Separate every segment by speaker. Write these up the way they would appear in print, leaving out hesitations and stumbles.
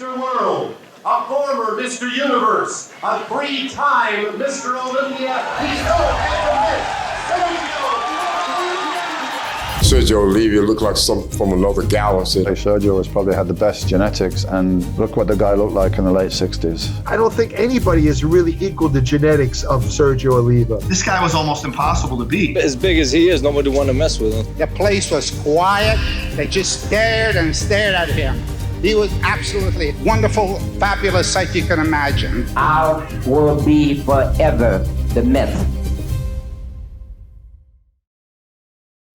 Speaker 1: Mr. World, a former Mr. Universe, a three-time Mr. Olympia. He's known as the myth,
Speaker 2: Sergio Oliva looked like some from another galaxy.
Speaker 3: Sergio has probably had the best genetics, and look what the guy looked like in the late 60s.
Speaker 4: I don't think anybody has really equaled the genetics of Sergio Oliva.
Speaker 5: This guy was almost impossible to beat.
Speaker 6: As big as he is, nobody wanted to mess with him.
Speaker 7: The place was quiet. They just stared and stared at him. He was absolutely wonderful, fabulous sight you can imagine.
Speaker 8: I will be forever the myth.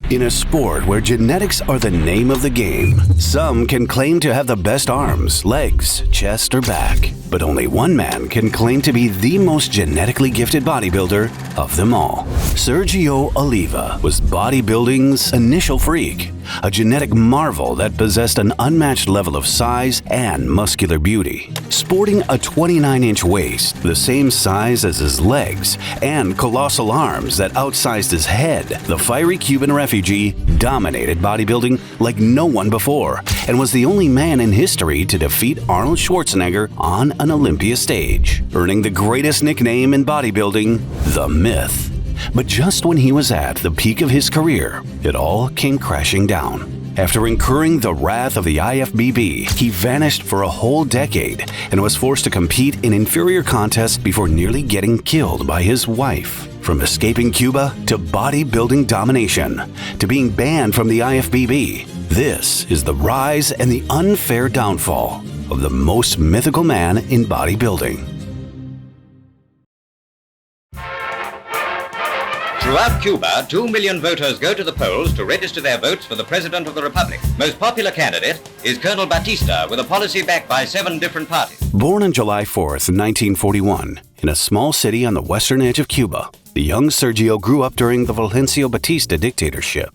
Speaker 9: In a sport where genetics are the name of the game, some can claim to have the best arms, legs, chest, or back. But only one man can claim to be the most genetically gifted bodybuilder of them all. Sergio Oliva was bodybuilding's initial freak, a genetic marvel that possessed an unmatched level of size and muscular beauty. Sporting a 29-inch waist, the same size as his legs, and colossal arms that outsized his head, the fiery Cuban Refugee dominated bodybuilding like no one before and was the only man in history to defeat Arnold Schwarzenegger on an Olympia stage, earning the greatest nickname in bodybuilding, the Myth. But just when he was at the peak of his career, it all came crashing down. After incurring the wrath of the IFBB, he vanished for a whole decade and was forced to compete in inferior contests before nearly getting killed by his wife. From escaping Cuba to bodybuilding domination to being banned from the IFBB, this is the rise and the unfair downfall of the most mythical man in bodybuilding.
Speaker 10: Throughout Cuba, 2 million voters go to the polls to register their votes for the President of the Republic. Most popular candidate is Colonel Batista, with a policy backed by 7 different parties.
Speaker 9: Born on July 4th, 1941, in a small city on the western edge of Cuba, the young Sergio grew up during the Fulgencio Batista dictatorship.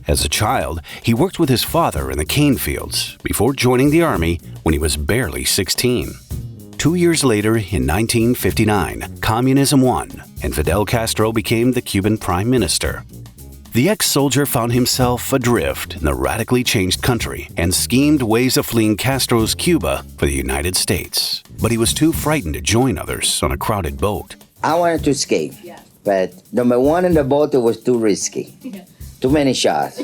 Speaker 9: As a child, he worked with his father in the cane fields before joining the army when he was barely 16. 2 years later, in 1959, communism won, and Fidel Castro became the Cuban Prime Minister. The ex-soldier found himself adrift in the radically changed country and schemed ways of fleeing Castro's Cuba for the United States. But he was too frightened to join others on a crowded boat.
Speaker 8: I wanted to escape, but number one in the boat, it was too risky. Too many shots.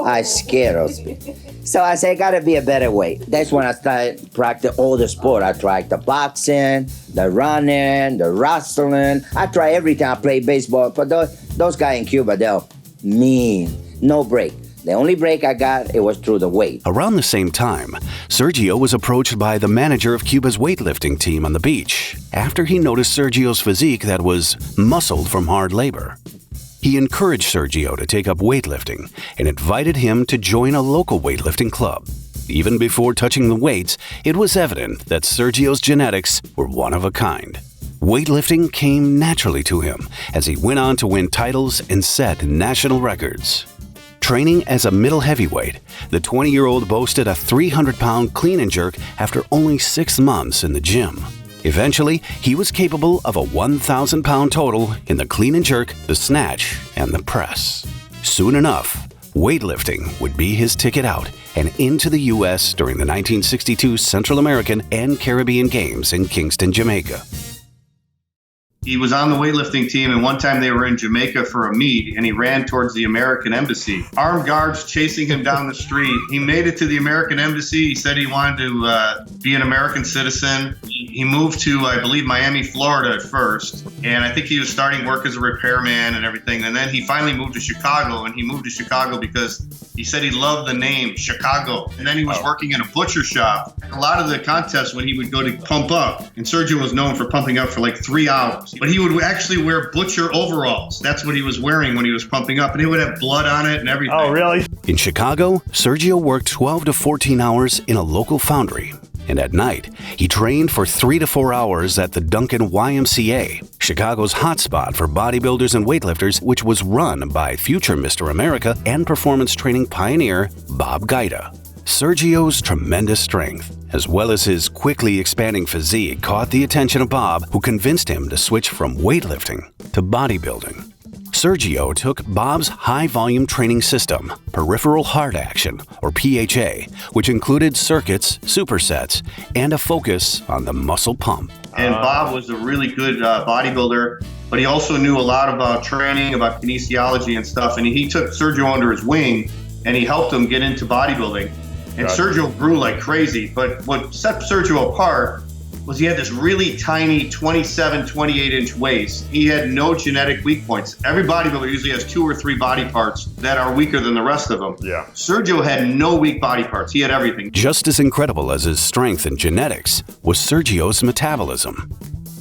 Speaker 8: I scared of me. So I said, gotta be a better way. That's when I started practicing all the sport. I tried the boxing, the running, the wrestling. I tried everything. I played baseball. But those guys in Cuba, they're mean. No break. The only break I got, it was through the weight.
Speaker 9: Around the same time, Sergio was approached by the manager of Cuba's weightlifting team on the beach after he noticed Sergio's physique that was muscled from hard labor. He encouraged Sergio to take up weightlifting and invited him to join a local weightlifting club. Even before touching the weights, it was evident that Sergio's genetics were one of a kind. Weightlifting came naturally to him as he went on to win titles and set national records. Training as a middle heavyweight, the 20-year-old boasted a 300-pound clean and jerk after only 6 months in the gym. Eventually, he was capable of a 1,000-pound total in the clean and jerk, the snatch, and the press. Soon enough, weightlifting would be his ticket out and into the U.S. during the 1962 Central American and Caribbean Games in Kingston, Jamaica.
Speaker 5: He was on the weightlifting team, and one time they were in Jamaica for a meet, and he ran towards the American embassy. Armed guards chasing him down the street. He made it to the American embassy. He said he wanted to be an American citizen. He moved to, I believe, Miami, Florida at first, and I think he was starting work as a repairman and everything. And then he finally moved to Chicago, and he moved to Chicago because he said he loved the name Chicago. And then he was working in a butcher shop. A lot of the contests when he would go to pump up, and Sergio was known for pumping up for like 3 hours. But he would actually wear butcher overalls. That's what he was wearing when he was pumping up. And it would have blood on it and everything.
Speaker 4: Oh, really?
Speaker 9: In Chicago, Sergio worked 12 to 14 hours in a local foundry. And at night, he trained for 3 to 4 hours at the Duncan YMCA, Chicago's hotspot for bodybuilders and weightlifters, which was run by future Mr. America and performance training pioneer Bob Guida. Sergio's tremendous strength, as well as his quickly expanding physique, caught the attention of Bob, who convinced him to switch from weightlifting to bodybuilding. Sergio took Bob's high-volume training system, peripheral heart action, or PHA, which included circuits, supersets, and a focus on the muscle pump.
Speaker 5: And Bob was a really good bodybuilder, but he also knew a lot about training, about kinesiology and stuff. And he took Sergio under his wing, and he helped him get into bodybuilding. And Sergio grew like crazy. But what set Sergio apart was he had this really tiny 27, 28-inch waist. He had no genetic weak points. Every bodybuilder usually has 2 or 3 body parts that are weaker than the rest of them. Yeah. Sergio had no weak body parts. He had everything.
Speaker 9: Just as incredible as his strength and genetics was Sergio's metabolism.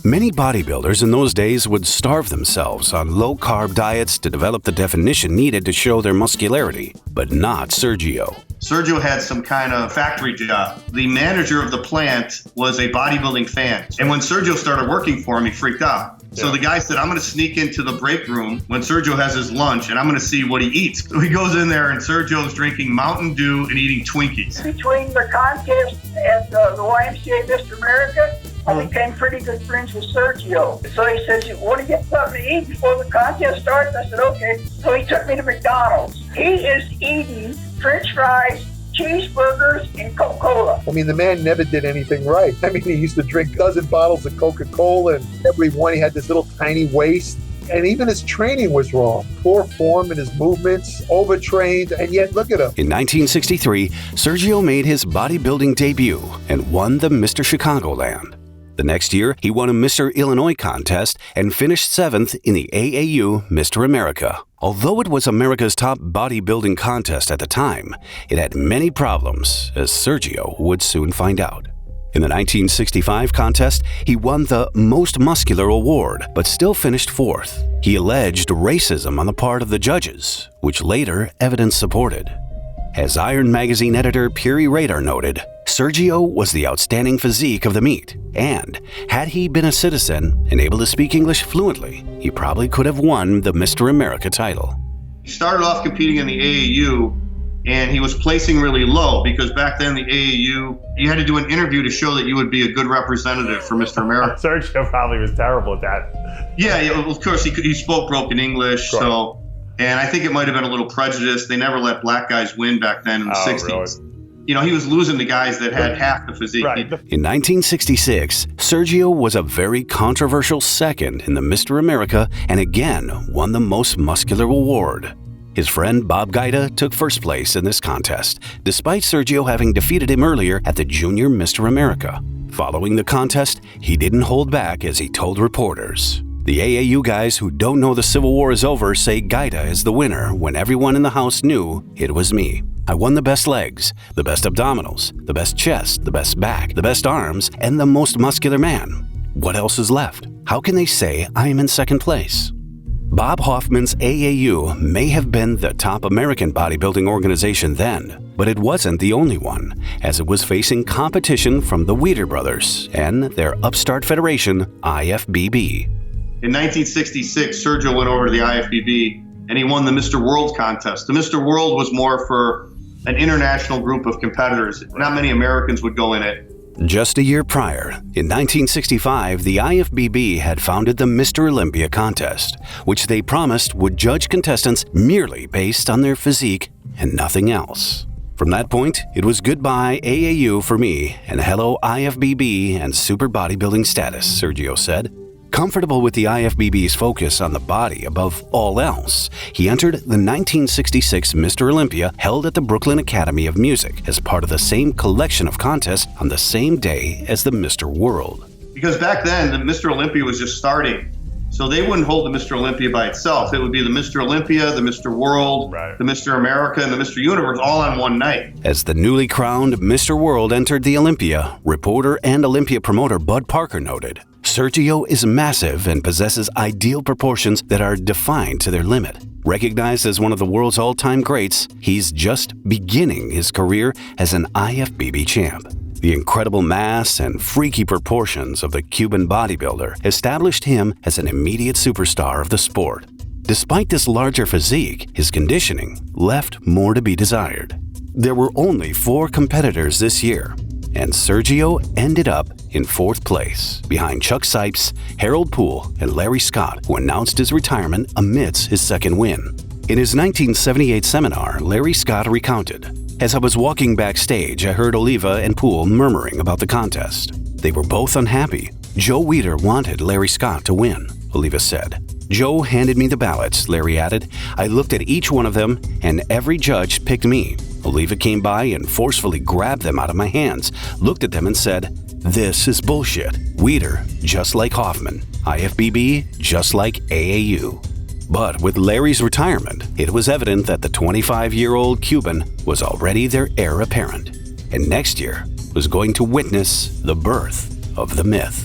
Speaker 9: Many bodybuilders in those days would starve themselves on low-carb diets to develop the definition needed to show their muscularity, but not Sergio.
Speaker 5: Sergio had some kind of factory job. The manager of the plant was a bodybuilding fan. And when Sergio started working for him, he freaked out. So the guy said, I'm going to sneak into the break room when Sergio has his lunch, and I'm going to see what he eats. So he goes in there, and Sergio's drinking Mountain Dew and eating Twinkies.
Speaker 11: Between the contest and the YMCA Mr. America, I became pretty good friends with Sergio. So he says, you want to get something to eat before the contest starts? I said, okay. So he took me to McDonald's. He is eating French fries, cheeseburgers, and Coca-Cola.
Speaker 4: I mean, the man never did anything right. I mean, he used to drink a dozen bottles of Coca-Cola, and every one he had this little tiny waist. And even his training was wrong. Poor form in his movements, overtrained, and yet look at him.
Speaker 9: In 1963, Sergio made his bodybuilding debut and won the Mr. Chicagoland. The next year, he won a Mr. Illinois contest and finished 7th in the AAU Mr. America. Although it was America's top bodybuilding contest at the time, it had many problems, as Sergio would soon find out. In the 1965 contest, he won the Most Muscular award, but still finished 4th. He alleged racism on the part of the judges, which later evidence supported. As Iron Magazine editor Piri Radar noted, Sergio was the outstanding physique of the meet, and had he been a citizen and able to speak English fluently, he probably could have won the Mr. America title.
Speaker 5: He started off competing in the AAU, and he was placing really low because back then the AAU, you had to do an interview to show that you would be a good representative for Mr. America.
Speaker 12: Sergio probably was terrible at that.
Speaker 5: Yeah, of course, he spoke broken English,
Speaker 12: sure.
Speaker 5: So, and I think it might have been a little prejudice. They never let black guys win back then in the 60s. Really? You know, he was losing to guys that had half the physique.
Speaker 12: Right.
Speaker 9: In 1966, Sergio was a very controversial second in the Mr. America and again won the Most Muscular award. His friend Bob Guida took first place in this contest, despite Sergio having defeated him earlier at the Junior Mr. America. Following the contest, he didn't hold back as he told reporters. The AAU guys who don't know the Civil War is over say Guida is the winner when everyone in the house knew it was me. I won the best legs, the best abdominals, the best chest, the best back, the best arms, and the most muscular man. What else is left? How can they say I am in second place? Bob Hoffman's AAU may have been the top American bodybuilding organization then, but it wasn't the only one, as it was facing competition from the Weiders brothers and their upstart federation, IFBB.
Speaker 5: In 1966, Sergio went over to the IFBB and he won the Mr. World contest. The Mr. World was more for an international group of competitors. Not many Americans would go in it.
Speaker 9: Just a year prior, in 1965, the IFBB had founded the Mr. Olympia contest, which they promised would judge contestants merely based on their physique and nothing else. From that point, it was goodbye AAU for me and hello IFBB and super bodybuilding status, Sergio said. Comfortable with the IFBB's focus on the body above all else, he entered the 1966 Mr. Olympia held at the Brooklyn Academy of Music as part of the same collection of contests on the same day as the Mr. World.
Speaker 5: Because back then, the Mr. Olympia was just starting. So they wouldn't hold the Mr. Olympia by itself. It would be the Mr. Olympia, the Mr. World, the Mr. America, and the Mr. Universe all on one night.
Speaker 9: As the newly crowned Mr. World entered the Olympia, reporter and Olympia promoter Bud Parker noted, Sergio is massive and possesses ideal proportions that are defined to their limit. Recognized as one of the world's all-time greats, he's just beginning his career as an IFBB champ. The incredible mass and freaky proportions of the Cuban bodybuilder established him as an immediate superstar of the sport. Despite this larger physique, his conditioning left more to be desired. There were only 4 competitors this year, and Sergio ended up in 4th place, behind Chuck Sipes, Harold Poole, and Larry Scott, who announced his retirement amidst his 2nd win. In his 1978 seminar, Larry Scott recounted, "As I was walking backstage, I heard Oliva and Poole murmuring about the contest. They were both unhappy. Joe Weider wanted Larry Scott to win," Oliva said. "Joe handed me the ballots," Larry added. "I looked at each one of them, and every judge picked me. Oliva came by and forcefully grabbed them out of my hands, looked at them and said, 'This is bullshit. Weider, just like Hoffman. IFBB, just like AAU.'" But with Larry's retirement, it was evident that the 25-year-old Cuban was already their heir apparent, and next year was going to witness the birth of the myth.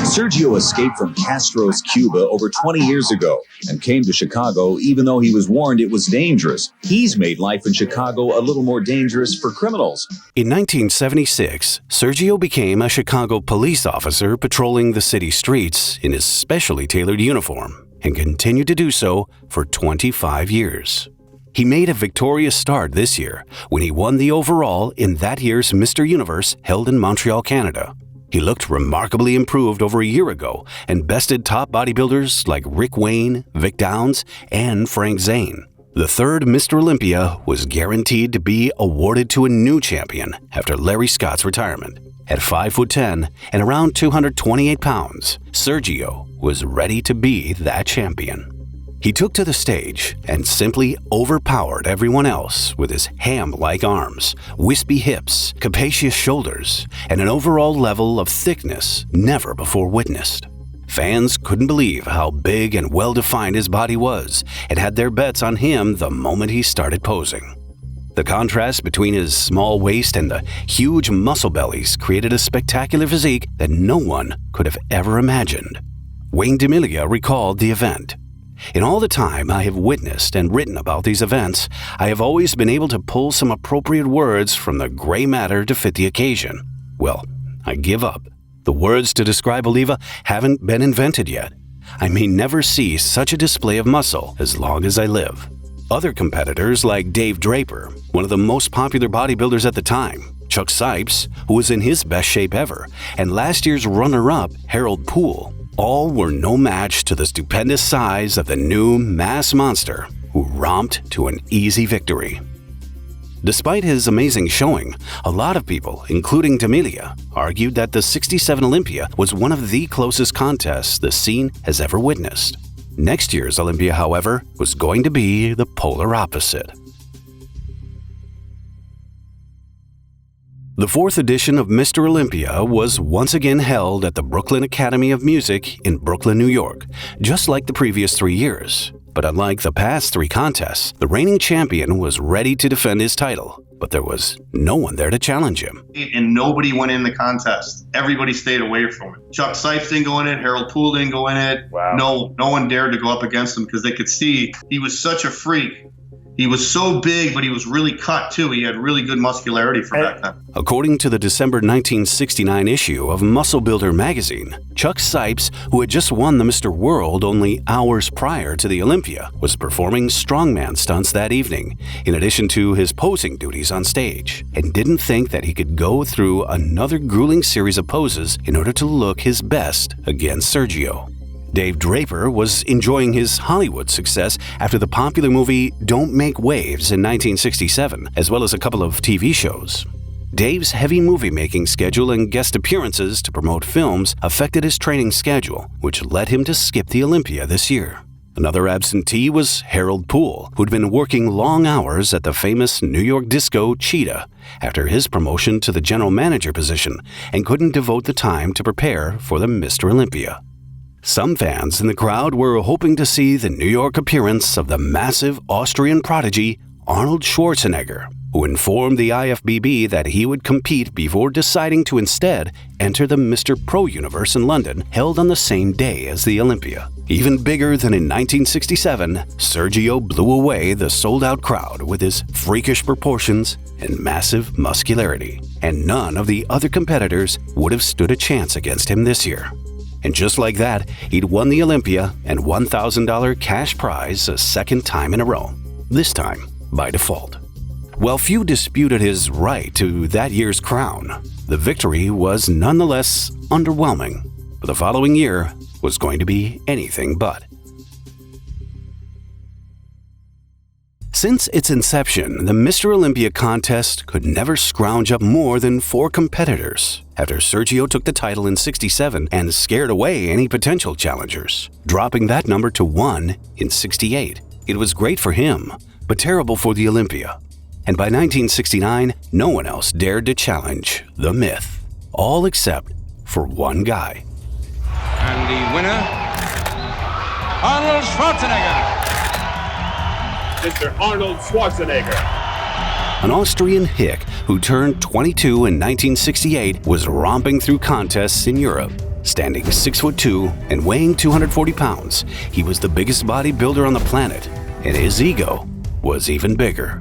Speaker 13: Sergio escaped from Castro's Cuba over 20 years ago and came to Chicago even though he was warned it was dangerous. He's made life in Chicago a little more dangerous for criminals.
Speaker 9: In 1976, Sergio became a Chicago police officer patrolling the city streets in his specially tailored uniform and continued to do so for 25 years. He made a victorious start this year when he won the overall in that year's Mr. Universe held in Montreal, Canada. He looked remarkably improved over a year ago and bested top bodybuilders like Rick Wayne, Vic Downs, and Frank Zane. The 3rd Mr. Olympia was guaranteed to be awarded to a new champion after Larry Scott's retirement. At 5'10" and around 228 pounds, Sergio was ready to be that champion. He took to the stage and simply overpowered everyone else with his ham-like arms, wispy hips, capacious shoulders, and an overall level of thickness never before witnessed. Fans couldn't believe how big and well-defined his body was and had their bets on him the moment he started posing. The contrast between his small waist and the huge muscle bellies created a spectacular physique that no one could have ever imagined. Wayne DeMilia recalled the event. "In all the time I have witnessed and written about these events, I have always been able to pull some appropriate words from the gray matter to fit the occasion. Well, I give up. The words to describe Oliva haven't been invented yet. I may never see such a display of muscle as long as I live." Other competitors like Dave Draper, one of the most popular bodybuilders at the time, Chuck Sipes, who was in his best shape ever, and last year's runner-up, Harold Poole, all were no match to the stupendous size of the new mass monster who romped to an easy victory. Despite his amazing showing, a lot of people, including DeMilia, argued that the '67 Olympia was one of the closest contests the scene has ever witnessed. Next year's Olympia, however, was going to be the polar opposite. The 4th edition of Mr. Olympia was once again held at the Brooklyn Academy of Music in Brooklyn, New York, just like the previous 3 years. But unlike the past 3 contests, the reigning champion was ready to defend his title, but there was no one there to challenge him.
Speaker 5: And nobody went in the contest. Everybody stayed away from it. Chuck Sipes didn't go in it. Harold Poole didn't go in it.
Speaker 12: Wow.
Speaker 5: No one dared to go up against him because they could see he was such a freak. He was so big, but he was really cut too. He had really good muscularity for that time.
Speaker 9: According to the December 1969 issue of Muscle Builder magazine, Chuck Sipes, who had just won the Mr. World only hours prior to the Olympia, was performing strongman stunts that evening, in addition to his posing duties on stage, and didn't think that he could go through another grueling series of poses in order to look his best against Sergio. Dave Draper was enjoying his Hollywood success after the popular movie Don't Make Waves in 1967, as well as a couple of TV shows. Dave's heavy movie-making schedule and guest appearances to promote films affected his training schedule, which led him to skip the Olympia this year. Another absentee was Harold Poole, who'd been working long hours at the famous New York disco Cheetah after his promotion to the general manager position and couldn't devote the time to prepare for the Mr. Olympia. Some fans in the crowd were hoping to see the New York appearance of the massive Austrian prodigy Arnold Schwarzenegger, who informed the IFBB that he would compete before deciding to instead enter the Mr. Pro Universe in London, held on the same day as the Olympia. Even bigger than in 1967, Sergio blew away the sold-out crowd with his freakish proportions and massive muscularity, and none of the other competitors would have stood a chance against him this year. And just like that, he'd won the Olympia and $1,000 cash prize a second time in a row, this time by default. While few disputed his right to that year's crown, the victory was nonetheless underwhelming. But the following year was going to be anything but. Since its inception, the Mr. Olympia contest could never scrounge up more than 4 competitors, after Sergio took the title in '67 and scared away any potential challengers, dropping that number to 1 in '68. It was great for him, but terrible for the Olympia. And by 1969, no one else dared to challenge the myth, all except for one guy.
Speaker 14: And the winner, Arnold Schwarzenegger.
Speaker 1: Mr. Arnold Schwarzenegger.
Speaker 9: An Austrian hick who turned 22 in 1968 was romping through contests in Europe. Standing 6'2" and weighing 240 pounds, he was the biggest bodybuilder on the planet, and his ego was even bigger.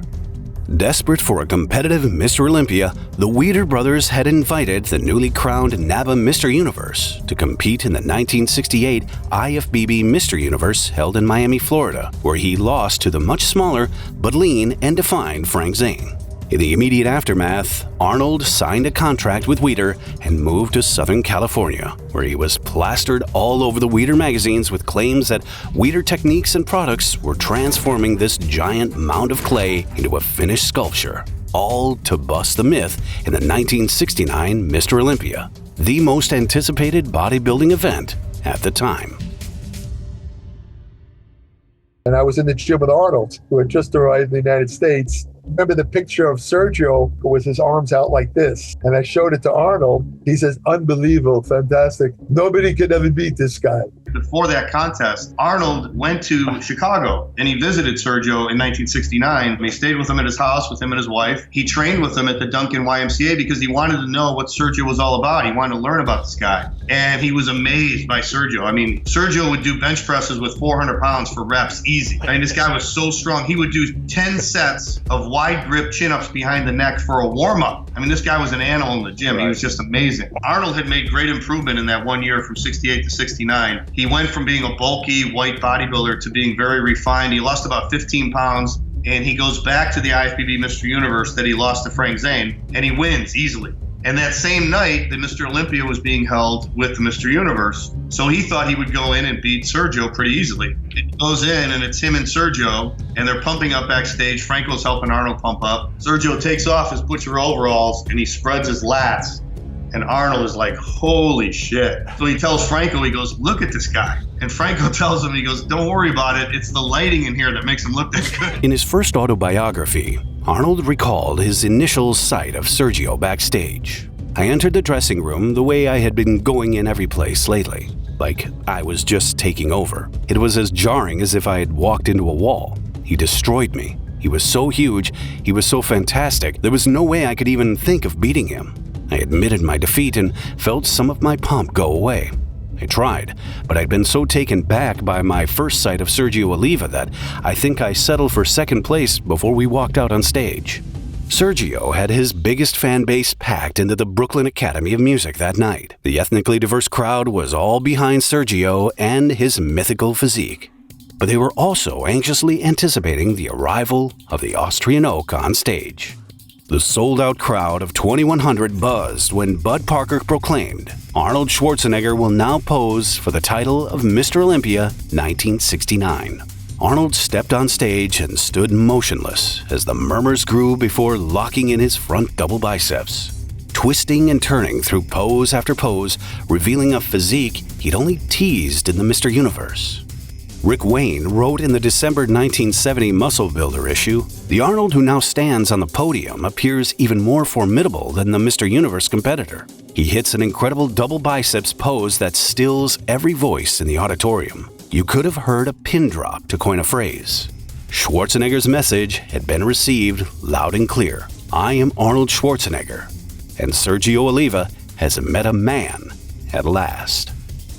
Speaker 9: Desperate for a competitive Mr. Olympia, the Weiders brothers had invited the newly crowned NABBA Mr. Universe to compete in the 1968 IFBB Mr. Universe held in Miami, Florida, where he lost to the much smaller but lean and defined Frank Zane. In the immediate aftermath, Arnold signed a contract with Weiders and moved to Southern California, where he was plastered all over the Weiders magazines with claims that Weiders techniques and products were transforming this giant mound of clay into a finished sculpture, all to bust the myth in the 1969 Mr. Olympia, the most anticipated bodybuilding event at the time.
Speaker 4: And I was in the gym with Arnold, who had just arrived in the United States. Remember the picture of Sergio with his arms out like this. And I showed it to Arnold. He says, unbelievable, fantastic. Nobody could ever beat this guy.
Speaker 5: Before that contest, Arnold went to Chicago and he visited Sergio in 1969. He stayed with him at his house, with him and his wife. He trained with him at the Duncan YMCA because he wanted to know what Sergio was all about. He wanted to learn about this guy. And he was amazed by Sergio. I mean, Sergio would do bench presses with 400 pounds for reps, easy. I mean, this guy was so strong. He would do 10 sets of wide grip chin-ups behind the neck for a warm-up. I mean, this guy was an animal in the gym. He was just amazing. Arnold had made great improvement in that 1 year from 68 to 69. He went from being a bulky white bodybuilder to being very refined. He lost about 15 pounds, and he goes back to the IFBB Mr. Universe that he lost to Frank Zane, and he wins easily. And that same night, the Mr. Olympia was being held with the Mr. Universe. So he thought he would go in and beat Sergio pretty easily. He goes in, and it's him and Sergio, and they're pumping up backstage. Franco's helping Arnold pump up. Sergio takes off his butcher overalls, and he spreads his lats. And Arnold is like, holy shit. So he tells Franco, he goes, look at this guy. And Franco tells him, he goes, don't worry about it. It's the lighting in here that makes him look that good.
Speaker 9: In his first autobiography, Arnold recalled his initial sight of Sergio backstage. I entered the dressing room the way I had been going in every place lately, like I was just taking over. It was as jarring as if I had walked into a wall. He destroyed me. He was so huge, he was so fantastic, there was no way I could even think of beating him. I admitted my defeat and felt some of my pomp go away. I tried, but I'd been so taken back by my first sight of Sergio Oliva that I think I settled for second place before we walked out on stage. Sergio had his biggest fan base packed into the Brooklyn Academy of Music that night. The ethnically diverse crowd was all behind Sergio and his mythical physique. But they were also anxiously anticipating the arrival of the Austrian oak on stage. The sold-out crowd of 2,100 buzzed when Bud Parker proclaimed, Arnold Schwarzenegger will now pose for the title of Mr. Olympia 1969. Arnold stepped on stage and stood motionless as the murmurs grew before locking in his front double biceps. Twisting and turning through pose after pose, revealing a physique he'd only teased in the Mr. Universe. Rick Wayne wrote in the December 1970 Muscle Builder issue, the Arnold who now stands on the podium appears even more formidable than the Mr. Universe competitor. He hits an incredible double biceps pose that stills every voice in the auditorium. You could have heard a pin drop, to coin a phrase. Schwarzenegger's message had been received loud and clear. I am Arnold Schwarzenegger, and Sergio Oliva has met a man at last.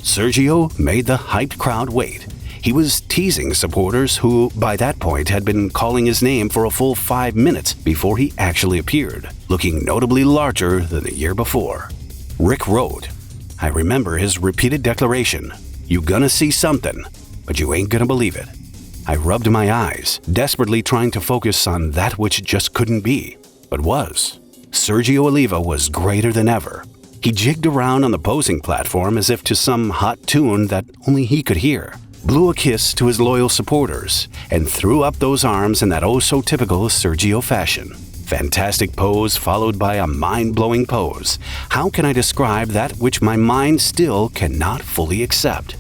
Speaker 9: Sergio made the hyped crowd wait. He was teasing supporters who, by that point, had been calling his name for a full 5 minutes before he actually appeared, looking notably larger than the year before. Rick wrote, I remember his repeated declaration, you gonna see something, but you ain't gonna believe it. I rubbed my eyes, desperately trying to focus on that which just couldn't be, but was. Sergio Oliva was greater than ever. He jigged around on the posing platform as if to some hot tune that only he could hear, blew a kiss to his loyal supporters, and threw up those arms in that oh-so-typical Sergio fashion. Fantastic pose followed by a mind-blowing pose. How can I describe that which my mind still cannot fully accept?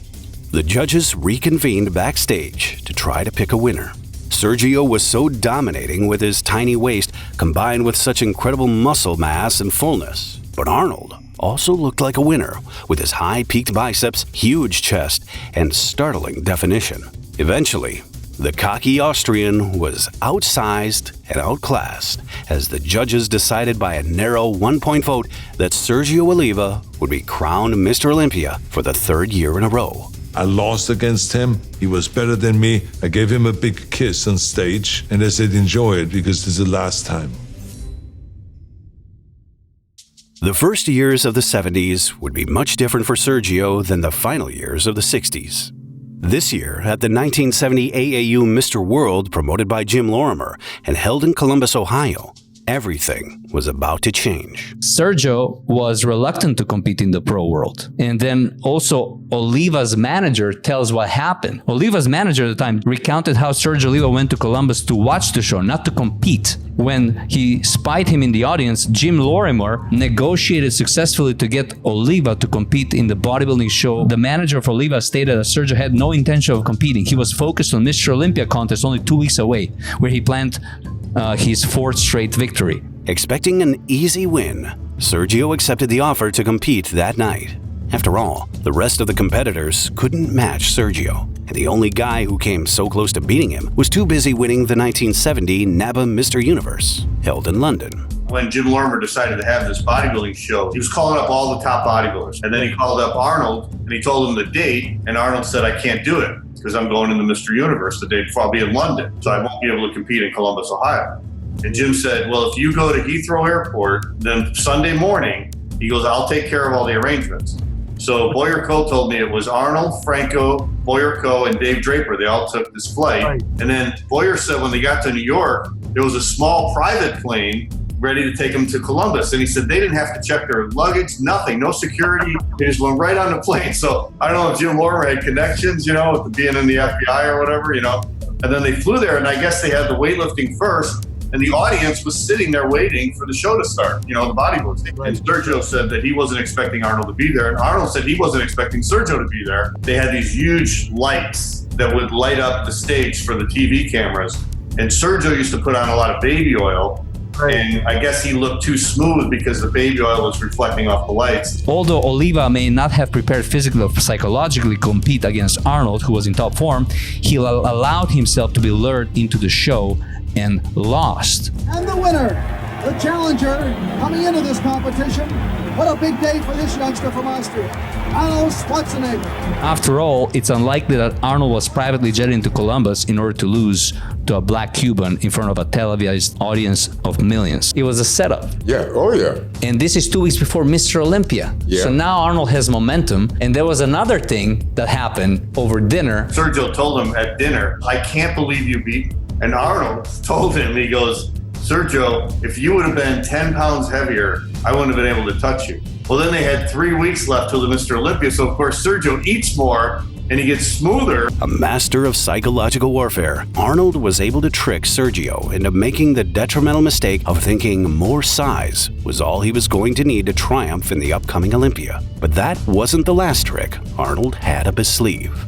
Speaker 9: The judges reconvened backstage to try to pick a winner. Sergio was so dominating with his tiny waist, combined with such incredible muscle mass and fullness. But Arnold also looked like a winner, with his high-peaked biceps, huge chest, and startling definition. Eventually, the cocky Austrian was outsized and outclassed as the judges decided by a narrow 1-point vote that Sergio Oliva would be crowned Mr. Olympia for the third year in a row.
Speaker 15: I lost against him. He was better than me. I gave him a big kiss on stage, and I said, enjoy it because this is the last time.
Speaker 9: The first years of the 70s would be much different for Sergio than the final years of the 60s. This year, at the 1970 AAU Mr. World promoted by Jim Lorimer and held in Columbus, Ohio, everything was about to change.
Speaker 16: Sergio was reluctant to compete in the pro world. And then also Oliva's manager tells what happened. Oliva's manager at the time recounted how Sergio Oliva went to Columbus to watch the show, not to compete. When he spied him in the audience, Jim Lorimer negotiated successfully to get Oliva to compete in the bodybuilding show. The manager of Oliva stated that Sergio had no intention of competing. He was focused on Mr. Olympia contest only 2 weeks away, where he planned his fourth straight victory.
Speaker 9: Expecting an easy win, Sergio accepted the offer to compete that night. After all, the rest of the competitors couldn't match Sergio, and the only guy who came so close to beating him was too busy winning the 1970 NABBA Mr. Universe, held in London.
Speaker 5: When Jim Lorimer decided to have this bodybuilding show, he was calling up all the top bodybuilders. And then he called up Arnold, and he told him the date, and Arnold said, I can't do it, because I'm going into Mr. Universe the day before. I'll be in London, so I won't be able to compete in Columbus, Ohio. And Jim said, well, if you go to Heathrow Airport, then Sunday morning, he goes, I'll take care of all the arrangements. So Boyer Coe told me it was Arnold, Franco, Boyer Coe, and Dave Draper. They all took this flight. Right. And then Boyer said when they got to New York, there was a small private plane ready to take them to Columbus. And he said they didn't have to check their luggage, nothing, no security. They just went right on the plane. So I don't know if Jim Lorimer had connections, with being in the FBI or whatever, And then they flew there, and I guess they had the weightlifting first. And the audience was sitting there waiting for the show to start, the bodybuilding. Right. And Sergio said that he wasn't expecting Arnold to be there. And Arnold said he wasn't expecting Sergio to be there. They had these huge lights that would light up the stage for the TV cameras. And Sergio used to put on a lot of baby oil. Right. And I guess he looked too smooth because the baby oil was reflecting off the lights.
Speaker 16: Although Oliva may not have prepared physically or psychologically to compete against Arnold, who was in top form, he allowed himself to be lured into the show and lost.
Speaker 17: And the winner, the challenger, coming into this competition. What a big day for this youngster from Austria, Arnold Schwarzenegger.
Speaker 16: After all, it's unlikely that Arnold was privately jetted into Columbus in order to lose to a black Cuban in front of a televised audience of millions. It was a setup.
Speaker 2: Yeah, oh yeah.
Speaker 16: And this is 2 weeks before Mr. Olympia. Yeah. So now Arnold has momentum. And there was another thing that happened over dinner.
Speaker 5: Sergio told him at dinner, I can't believe you beat. And Arnold told him, he goes, Sergio, if you would have been 10 pounds heavier, I wouldn't have been able to touch you. Well, then they had 3 weeks left till the Mr. Olympia. So, of course, Sergio eats more and he gets smoother.
Speaker 9: A master of psychological warfare, Arnold was able to trick Sergio into making the detrimental mistake of thinking more size was all he was going to need to triumph in the upcoming Olympia. But that wasn't the last trick Arnold had up his sleeve.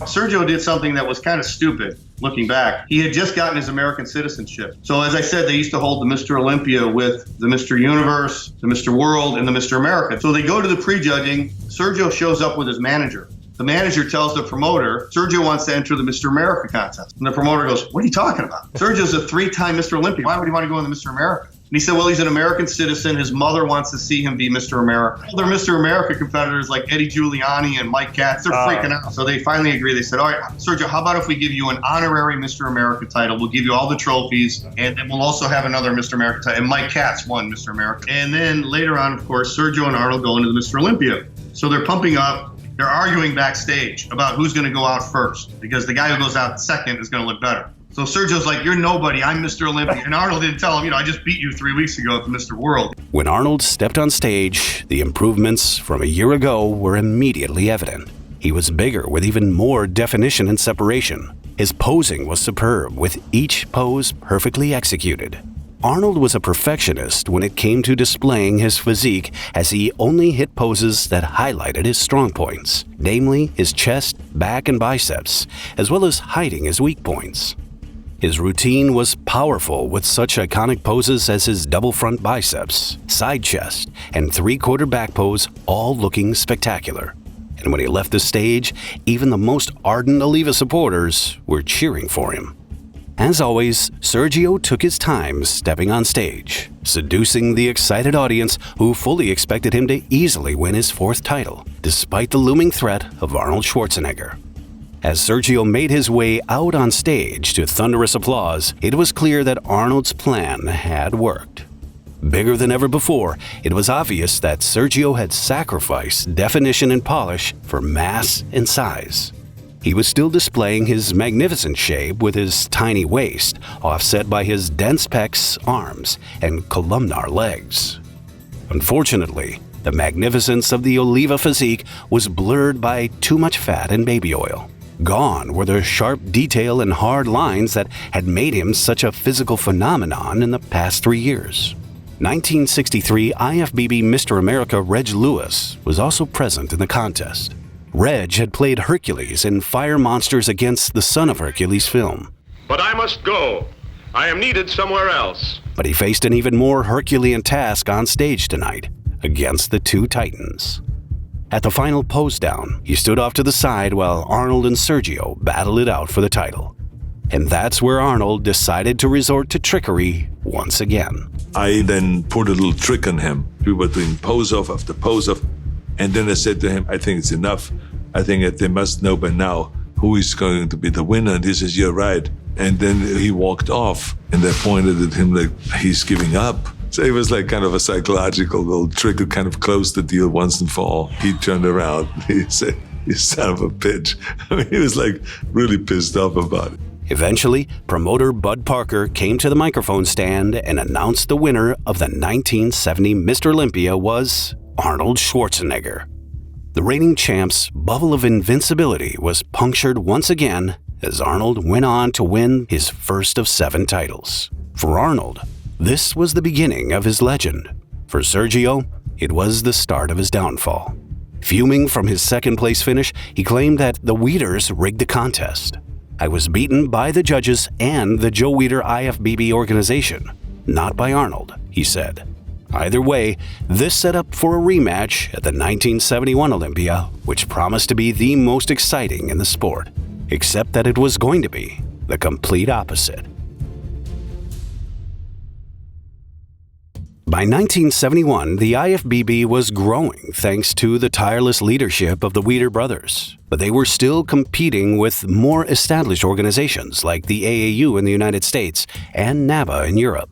Speaker 5: Sergio did something that was kind of stupid, looking back. He had just gotten his American citizenship. So as I said, they used to hold the Mr. Olympia with the Mr. Universe, the Mr. World, and the Mr. America. So they go to the prejudging. Sergio shows up with his manager. The manager tells the promoter, Sergio wants to enter the Mr. America contest. And the promoter goes, what are you talking about? Sergio's a 3-time Mr. Olympia. Why would he want to go in the Mr. America? And he said, well, he's an American citizen. His mother wants to see him be Mr. America. Other Mr. America competitors like Eddie Giuliani and Mike Katz, they're freaking out. So they finally agree. They said, all right, Sergio, how about if we give you an honorary Mr. America title? We'll give you all the trophies, and then we'll also have another Mr. America title. And Mike Katz won Mr. America. And then later on, of course, Sergio and Arnold go into the Mr. Olympia. So they're pumping up. They're arguing backstage about who's going to go out first because the guy who goes out second is going to look better. So Sergio's like, you're nobody, I'm Mr. Olympia. And Arnold didn't tell him, I just beat you 3 weeks ago at the Mr. World.
Speaker 9: When Arnold stepped on stage, the improvements from a year ago were immediately evident. He was bigger with even more definition and separation. His posing was superb, with each pose perfectly executed. Arnold was a perfectionist when it came to displaying his physique, as he only hit poses that highlighted his strong points, namely his chest, back, and biceps, as well as hiding his weak points. His routine was powerful, with such iconic poses as his double front biceps, side chest, and three-quarter back pose, all looking spectacular. And when he left the stage, even the most ardent Oliva supporters were cheering for him. As always, Sergio took his time stepping on stage, seducing the excited audience who fully expected him to easily win his 4th title, despite the looming threat of Arnold Schwarzenegger. As Sergio made his way out on stage to thunderous applause, it was clear that Arnold's plan had worked. Bigger than ever before, it was obvious that Sergio had sacrificed definition and polish for mass and size. He was still displaying his magnificent shape with his tiny waist, offset by his dense pecs, arms, and columnar legs. Unfortunately, the magnificence of the Oliva physique was blurred by too much fat and baby oil. Gone were the sharp detail and hard lines that had made him such a physical phenomenon in the past 3 years. 1963 IFBB Mr. America Reg Lewis was also present in the contest. Reg had played Hercules in Fire Monsters Against the Son of Hercules film.
Speaker 18: But I must go. I am needed somewhere else.
Speaker 9: But he faced an even more Herculean task on stage tonight, against the two titans. At the final pose down, he stood off to the side while Arnold and Sergio battled it out for the title. And that's where Arnold decided to resort to trickery once again.
Speaker 15: I then put a little trick on him. We were doing pose off after pose off. And then I said to him, I think it's enough. I think that they must know by now who is going to be the winner. And he says, you're right. And then he walked off and I pointed at him like he's giving up. So it was like kind of a psychological little trick to kind of close the deal once and for all. He turned around. He said, you son of a bitch. I mean, he was like really pissed off about it.
Speaker 9: Eventually, promoter Bud Parker came to the microphone stand and announced the winner of the 1970 Mr. Olympia was Arnold Schwarzenegger. The reigning champ's bubble of invincibility was punctured once again as Arnold went on to win his first of 7 titles. For Arnold, this was the beginning of his legend. For Sergio, it was the start of his downfall. Fuming from his second-place finish, he claimed that the Weiders rigged the contest. I was beaten by the judges and the Joe Weider IFBB organization, not by Arnold, he said. Either way, this set up for a rematch at the 1971 Olympia, which promised to be the most exciting in the sport, except that it was going to be the complete opposite. By 1971, the IFBB was growing thanks to the tireless leadership of the Weider brothers, but they were still competing with more established organizations like the AAU in the United States and NABBA in Europe.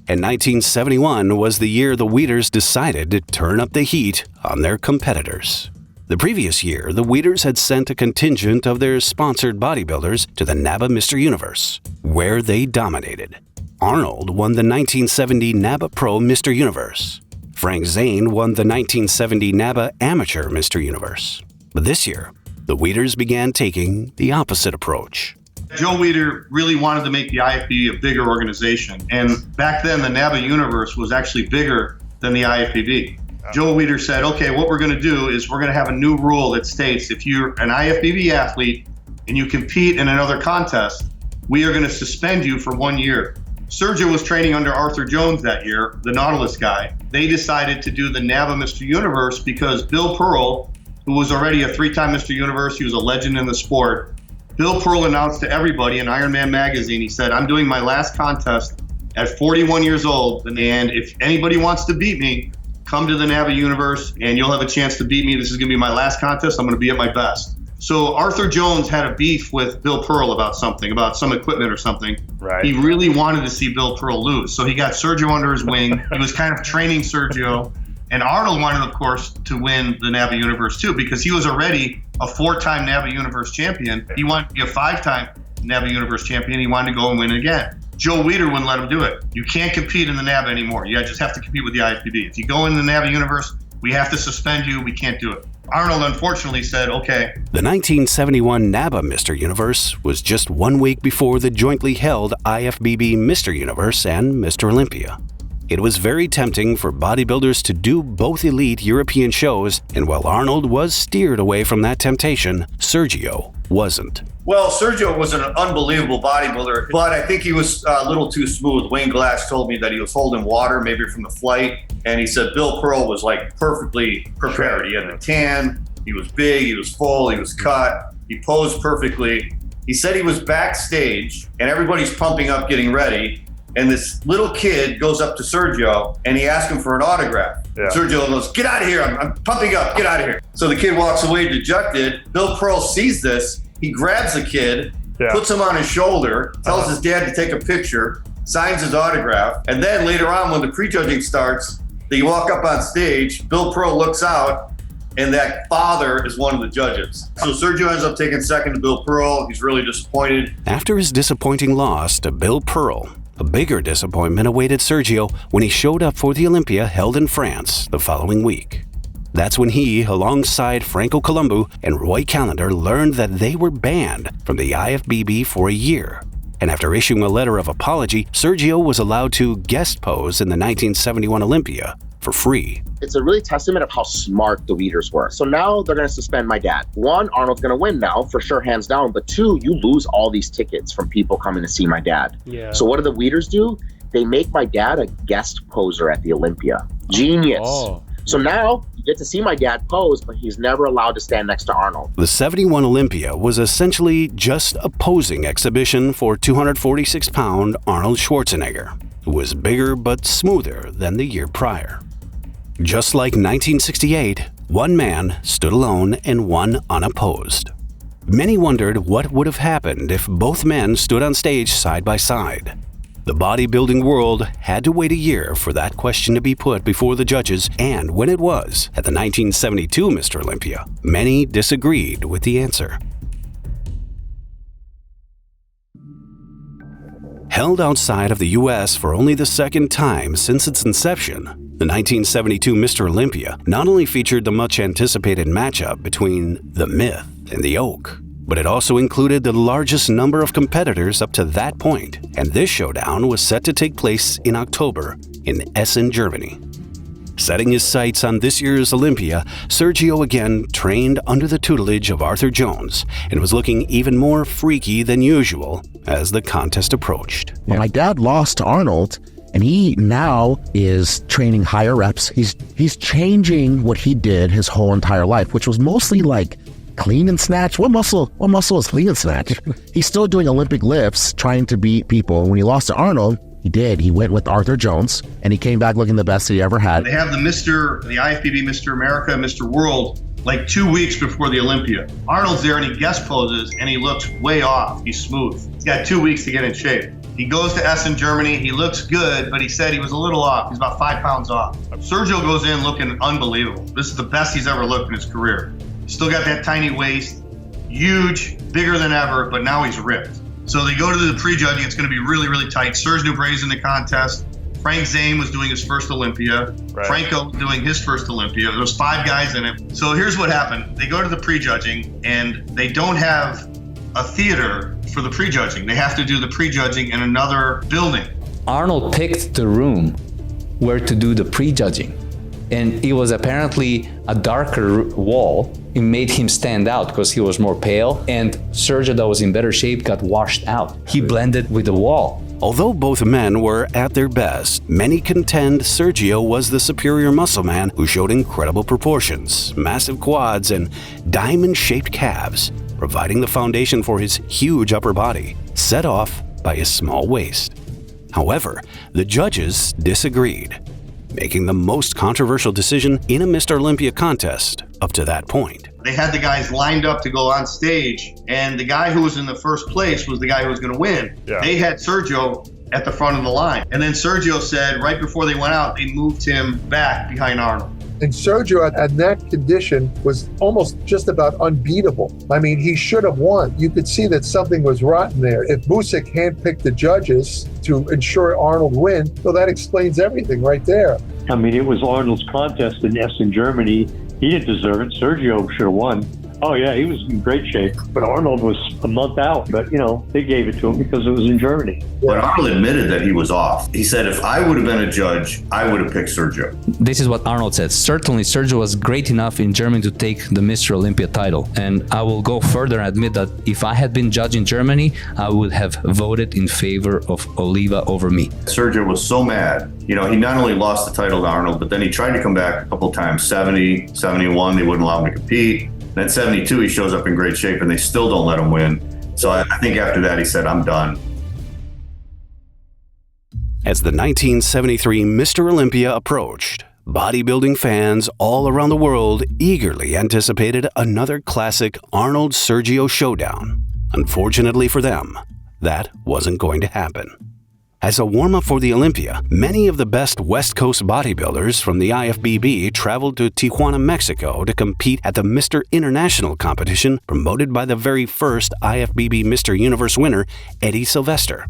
Speaker 9: And 1971 was the year the Weiders decided to turn up the heat on their competitors. The previous year, the Weiders had sent a contingent of their sponsored bodybuilders to the NABBA Mr. Universe, where they dominated. Arnold won the 1970 NABBA Pro Mr. Universe. Frank Zane won the 1970 NABBA Amateur Mr. Universe. But this year, the Weiders began taking the opposite approach.
Speaker 5: Joe Weider really wanted to make the IFBB a bigger organization. And back then, the NABBA Universe was actually bigger than the IFBB. Joe Weider said, okay, what we're going to do is we're going to have a new rule that states if you're an IFBB athlete and you compete in another contest, we are going to suspend you for 1 year. Sergio was training under Arthur Jones that year, the Nautilus guy. They decided to do the NABBA Mr. Universe because Bill Pearl, who was already a 3-time Mr. Universe, he was a legend in the sport. Bill Pearl announced to everybody in Ironman magazine, he said, I'm doing my last contest at 41 years old, and if anybody wants to beat me, come to the NABBA Universe and you'll have a chance to beat me. This is going to be my last contest. I'm going to be at my best. So Arthur Jones had a beef with Bill Pearl about something, about some equipment or something.
Speaker 12: Right.
Speaker 5: He really wanted to see Bill Pearl lose. So he got Sergio under his wing. He was kind of training Sergio. And Arnold wanted, of course, to win the NABBA Universe too, because he was already a 4-time NABBA Universe champion. He wanted to be a 5-time NABBA Universe champion. He wanted to go and win it again. Joe Weiders wouldn't let him do it. You can't compete in the NABBA anymore. You just have to compete with the IFBB. If you go in the NABBA Universe, we have to suspend you. We can't do it. Arnold unfortunately said, okay.
Speaker 9: The 1971 NABBA Mr. Universe was just 1 week before the jointly held IFBB Mr. Universe and Mr. Olympia. It was very tempting for bodybuilders to do both elite European shows, and while Arnold was steered away from that temptation, Sergio wasn't.
Speaker 19: Well, Sergio was an unbelievable bodybuilder, but I think he was a little too smooth. Wayne Glass told me that he was holding water, maybe from the flight, and he said Bill Pearl was like perfectly prepared. He had the tan, he was big, he was full, he was cut, he posed perfectly. He said he was backstage, and everybody's pumping up, getting ready, and this little kid goes up to Sergio, and he asks him for an autograph. Yeah. Sergio goes, "Get out of here, I'm pumping up, get out of here." So the kid walks away dejected. Bill Pearl sees this. He grabs the kid, puts him on his shoulder, tells his dad to take a picture, signs his autograph, and then later on when the prejudging starts, they walk up on stage, Bill Pearl looks out, and that father is one of the judges. So Sergio ends up taking second to Bill Pearl. He's really disappointed.
Speaker 9: After his disappointing loss to Bill Pearl, a bigger disappointment awaited Sergio when he showed up for the Olympia held in France the following week. That's when he, alongside Franco Columbu and Roy Callender, learned that they were banned from the IFBB for a year. And after issuing a letter of apology, Sergio was allowed to guest pose in the 1971 Olympia for free.
Speaker 20: It's a really testament of how smart the Weiders were. So now they're going to suspend my dad. One, Arnold's going to win now, for sure, hands down. But two, you lose all these tickets from people coming to see my dad. Yeah. So what do the Weiders do? They make my dad a guest poser at the Olympia. Genius. Oh. So now you get to see my dad pose, but he's never allowed to stand next to Arnold.
Speaker 9: The 71 Olympia was essentially just a posing exhibition for 246-pound Arnold Schwarzenegger, who was bigger but smoother than the year prior. Just like 1968, one man stood alone and one unopposed. Many wondered what would have happened if both men stood on stage side by side. The bodybuilding world had to wait a year for that question to be put before the judges, and when it was, at the 1972 Mr. Olympia, many disagreed with the answer. Held outside of the U.S. for only the second time since its inception, the 1972 Mr. Olympia not only featured the much-anticipated matchup between the Myth and the Oak, but it also included the largest number of competitors up to that point, and this showdown was set to take place in October in Essen, Germany. Setting his sights on this year's Olympia, Sergio again trained under the tutelage of Arthur Jones and was looking even more freaky than usual as the contest approached.
Speaker 21: Well, my dad lost to Arnold, and he now is training higher reps. He's changing what he did his whole entire life, which was mostly like clean and snatch. What muscle is clean and snatch? He's still doing Olympic lifts, trying to beat people. When he lost to Arnold, he went with Arthur Jones, and he came back looking the best that he ever had.
Speaker 5: They have the IFBB Mr. America, Mr. World, like 2 weeks before the Olympia. Arnold's there and he guest poses and he looks way off. He's smooth. He's got 2 weeks to get in shape. He goes to Essen, Germany. He looks good, but he said he was a little off. He's about 5 pounds off. Sergio goes in looking unbelievable. This is the best he's ever looked in his career. Still got that tiny waist, huge, bigger than ever, but now he's ripped. So they go to the prejudging. It's going to be really, really tight. Serge Nubray's in the contest. Frank Zane was doing his first Olympia. Right. Franco was doing his first Olympia. There was 5 guys in it. So here's what happened. They go to the prejudging, and they don't have a theater for the prejudging. They have to do the prejudging in another building.
Speaker 16: Arnold picked the room where to do the prejudging. And it was apparently a darker wall. It made him stand out because he was more pale. And Sergio, that was in better shape, got washed out. He blended with the wall.
Speaker 9: Although both men were at their best, many contend Sergio was the superior muscle man who showed incredible proportions, massive quads, and diamond-shaped calves, providing the foundation for his huge upper body, set off by his small waist. However, the judges disagreed, making the most controversial decision in a Mr. Olympia contest up to that point.
Speaker 5: They had the guys lined up to go on stage, and the guy who was in the first place was the guy who was going to win. Yeah. They had Sergio at the front of the line. And then Sergio said right before they went out, they moved him back behind Arnold.
Speaker 4: And Sergio at that condition was almost just about unbeatable. I mean, he should have won. You could see that something was rotten there. If Busick handpicked the judges to ensure Arnold win, well, that explains everything right there.
Speaker 3: I mean, it was Arnold's contest in Essen, Germany. He didn't deserve it. Sergio should have won. Oh, yeah, he was in great shape. But Arnold was a month out. But, you know, they gave it to him because it was in Germany.
Speaker 19: But Arnold admitted that he was off. He said, if I would have been a judge, I would have picked Sergio.
Speaker 16: This is what Arnold said. Certainly, Sergio was great enough in Germany to take the Mr. Olympia title. And I will go further and admit that if I had been judge in Germany, I would have voted in favor of Oliva over me.
Speaker 19: Sergio was so mad. You know, he not only lost the title to Arnold, but then he tried to come back a couple times. 70, 71, they wouldn't allow him to compete. Then 72, he shows up in great shape, and they still don't let him win. So I think after that, he said, I'm done.
Speaker 9: As the 1973 Mr. Olympia approached, bodybuilding fans all around the world eagerly anticipated another classic Arnold-Sergio showdown. Unfortunately for them, that wasn't going to happen. As a warm-up for the Olympia, many of the best West Coast bodybuilders from the IFBB traveled to Tijuana, Mexico to compete at the Mr. International competition promoted by the very first IFBB Mr. Universe winner, Eddie Sylvester.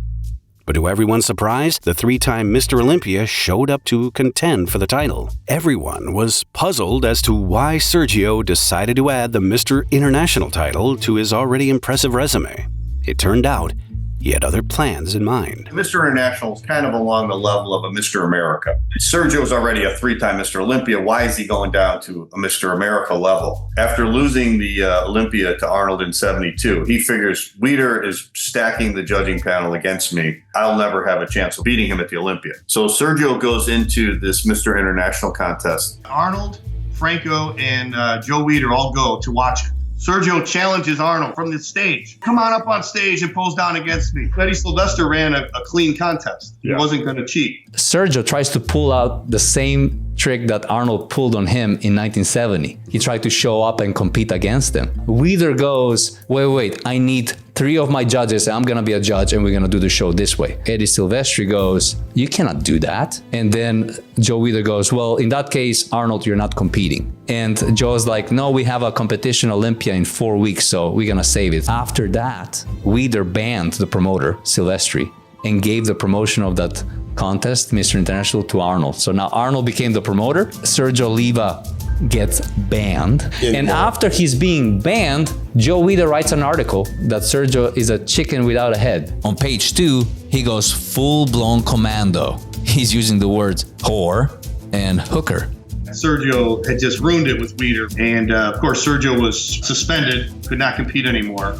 Speaker 9: But to everyone's surprise, the three-time Mr. Olympia showed up to contend for the title. Everyone was puzzled as to why Sergio decided to add the Mr. International title to his already impressive resume. It turned out he had other plans in mind.
Speaker 19: Mr. International is kind of along the level of a Mr. America. Sergio's already a three-time Mr. Olympia. Why is he going down to a Mr. America level? After losing the Olympia to Arnold in 72, he figures Weider is stacking the judging panel against me. I'll never have a chance of beating him at the Olympia. So Sergio goes into this Mr. International contest. Arnold, Franco, and Joe Weider all go to watch it. Sergio challenges Arnold from the stage. Come on up on stage and pose down against me. Eddie Sylvester ran a clean contest. He wasn't going to cheat.
Speaker 16: Sergio tries to pull out the same trick that Arnold pulled on him in 1970. He tried to show up and compete against him. Weider goes, wait, I need 3 of my judges. I'm going to be a judge and we're going to do the show this way. Eddie Silvestri goes, you cannot do that. And then Joe Weider goes, well, in that case, Arnold, you're not competing. And Joe's like, no, we have a competition Olympia in 4 weeks, so we're going to save it. After that, Weider banned the promoter, Silvestri, and gave the promotion of that contest, Mr. International, to Arnold. So now Arnold became the promoter. Sergio Oliva gets banned. And after he's being banned, Joe Weider writes an article that Sergio is a chicken without a head. On page 2, he goes full-blown commando. He's using the words whore and hooker.
Speaker 5: Sergio had just ruined it with Weider. And of course, Sergio was suspended, could not compete anymore.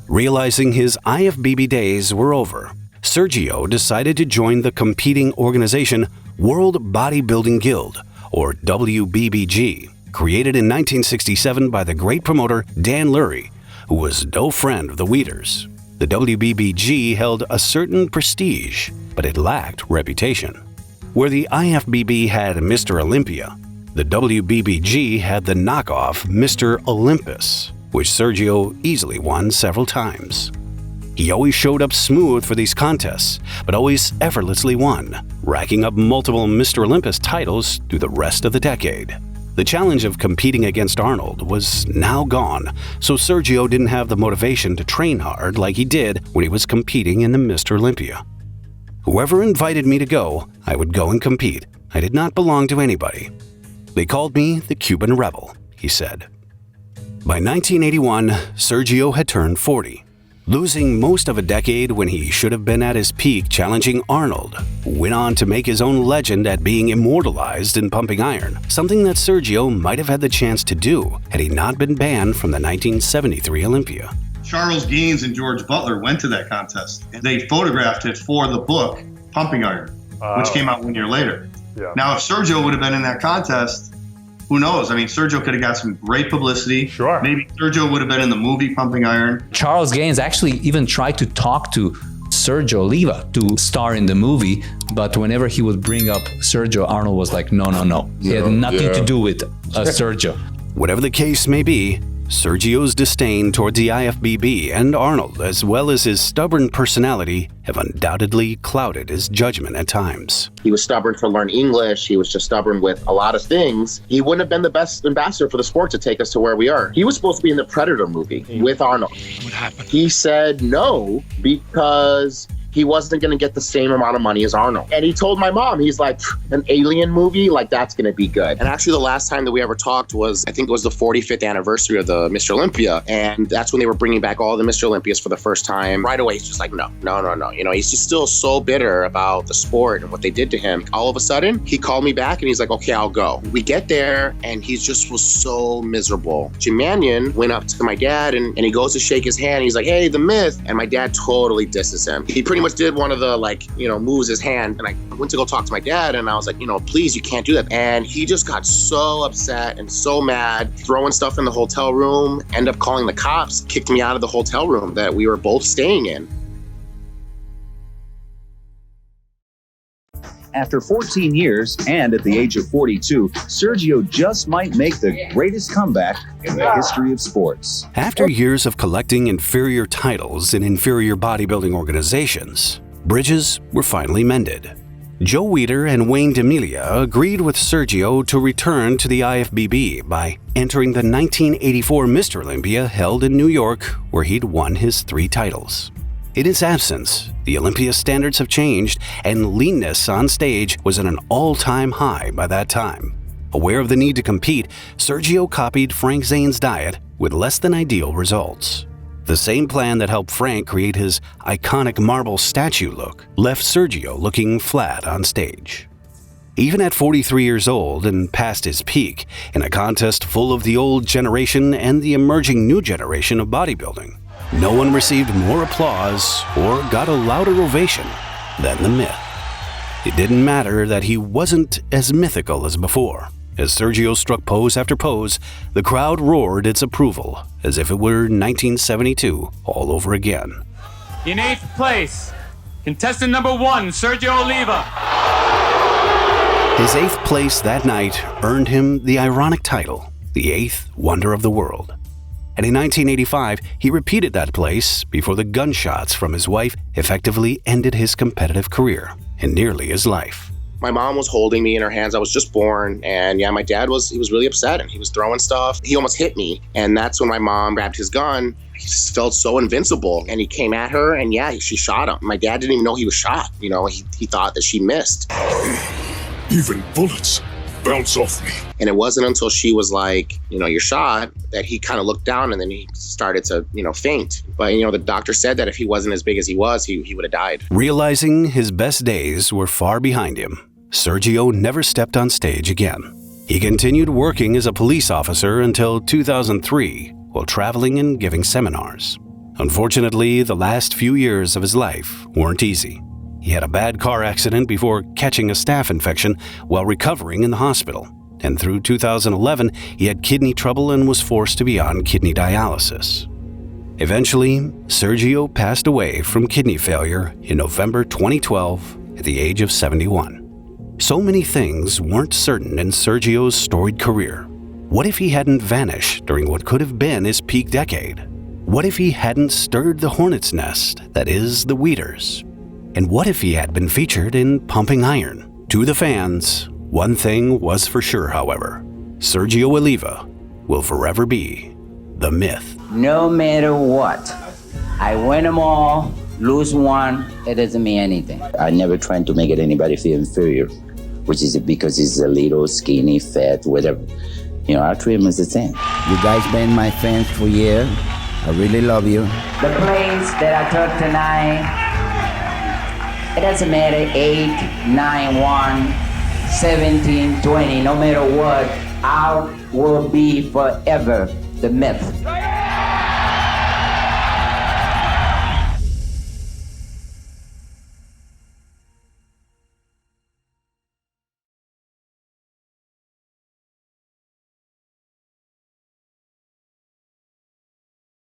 Speaker 9: Realizing his IFBB days were over, Sergio decided to join the competing organization World Bodybuilding Guild, or WBBG, created in 1967 by the great promoter Dan Lurie, who was no friend of the Weiders. The WBBG held a certain prestige, but it lacked reputation. Where the IFBB had Mr. Olympia, the WBBG had the knockoff Mr. Olympus, which Sergio easily won several times. He always showed up smooth for these contests, but always effortlessly won, racking up multiple Mr. Olympus titles through the rest of the decade. The challenge of competing against Arnold was now gone, so Sergio didn't have the motivation to train hard like he did when he was competing in the Mr. Olympia. Whoever invited me to go, I would go and compete. I did not belong to anybody. They called me the Cuban Rebel, he said. By 1981, Sergio had turned 40, losing most of a decade when he should have been at his peak challenging Arnold, who went on to make his own legend at being immortalized in pumping iron, something that Sergio might have had the chance to do had he not been banned from the 1973 Olympia.
Speaker 5: Charles Gaines and George Butler went to that contest, and they photographed it for the book, Pumping Iron, which came out 1 year later.
Speaker 12: Yeah.
Speaker 5: Now, if Sergio would have been in that contest, who knows? I mean, Sergio could have got some great publicity.
Speaker 12: Sure.
Speaker 5: Maybe Sergio would have been in the movie Pumping Iron.
Speaker 16: Charles Gaines actually even tried to talk to Sergio Oliva to star in the movie, but whenever he would bring up Sergio, Arnold was like, no. He had nothing to do with Sergio.
Speaker 9: Whatever the case may be, Sergio's disdain towards the IFBB and Arnold, as well as his stubborn personality, have undoubtedly clouded his judgment at times.
Speaker 20: He was stubborn to learn English. He was just stubborn with a lot of things. He wouldn't have been the best ambassador for the sport to take us to where we are. He was supposed to be in the Predator movie with Arnold.
Speaker 14: What happened?
Speaker 20: He said no because he wasn't going to get the same amount of money as Arnold. And he told my mom, he's like, an alien movie, like that's going to be good. And actually the last time that we ever talked was, I think it was the 45th anniversary of the Mr. Olympia. And that's when they were bringing back all the Mr. Olympias for the first time. Right away, he's just like, no. You know, he's just still so bitter about the sport and what they did to him. All of a sudden, he called me back and he's like, okay, I'll go. We get there and he just was so miserable. Jim Mannion went up to my dad and he goes to shake his hand. He's like, hey, the myth. And my dad totally disses him. He pretty much did one of the moves his hand, and I went to go talk to my dad and I was like, please, you can't do that. And he just got so upset and so mad, throwing stuff in the hotel room, ended up calling the cops, kicked me out of the hotel room that we were both staying in.
Speaker 13: After 14 years and at the age of 42, Sergio just might make the greatest comeback in the history of sports.
Speaker 9: After years of collecting inferior titles in inferior bodybuilding organizations, bridges were finally mended. Joe Weider and Wayne D'Amelia agreed with Sergio to return to the IFBB by entering the 1984 Mr. Olympia held in New York, where he'd won his 3 titles. In his absence, the Olympia standards have changed, and leanness on stage was at an all-time high by that time. Aware of the need to compete, Sergio copied Frank Zane's diet with less than ideal results. The same plan that helped Frank create his iconic marble statue look left Sergio looking flat on stage. Even at 43 years old and past his peak, in a contest full of the old generation and the emerging new generation of bodybuilding, no one received more applause or got a louder ovation than the Myth. It didn't matter that he wasn't as mythical as before. As Sergio struck pose after pose, the crowd roared its approval as if it were 1972 all over again.
Speaker 14: In 8th place, contestant number 1, Sergio Oliva.
Speaker 9: His 8th place that night earned him the ironic title, the 8th Wonder of the World. And in 1985, he repeated that place before the gunshots from his wife effectively ended his competitive career and nearly his life.
Speaker 20: My mom was holding me in her hands. I was just born. And my dad was really upset and he was throwing stuff. He almost hit me. And that's when my mom grabbed his gun. He just felt so invincible. And he came at her and she shot him. My dad didn't even know he was shot. He thought that she missed.
Speaker 2: Even bullets bounce off me.
Speaker 20: And it wasn't until she was like, you're shot, that he kind of looked down and then he started to, faint. But, the doctor said that if he wasn't as big as he was, he would have died.
Speaker 9: Realizing his best days were far behind him, Sergio never stepped on stage again. He continued working as a police officer until 2003 while traveling and giving seminars. Unfortunately, the last few years of his life weren't easy. He had a bad car accident before catching a staph infection while recovering in the hospital. And through 2011, he had kidney trouble and was forced to be on kidney dialysis. Eventually, Sergio passed away from kidney failure in November 2012 at the age of 71. So many things weren't certain in Sergio's storied career. What if he hadn't vanished during what could have been his peak decade? What if he hadn't stirred the hornet's nest that is the Weiders? And what if he had been featured in Pumping Iron? To the fans, one thing was for sure, however. Sergio Oliva will forever be the Myth.
Speaker 8: No matter what, I win them all, lose one, it doesn't mean anything. I never tried to make anybody feel inferior, which is because he's a little, skinny, fat, whatever. I treat him as the same. You guys been my fans for years. I really love you. The place that I took tonight, it doesn't matter, 8, 9, 1, 17, 20, no matter what, I will be forever the Myth.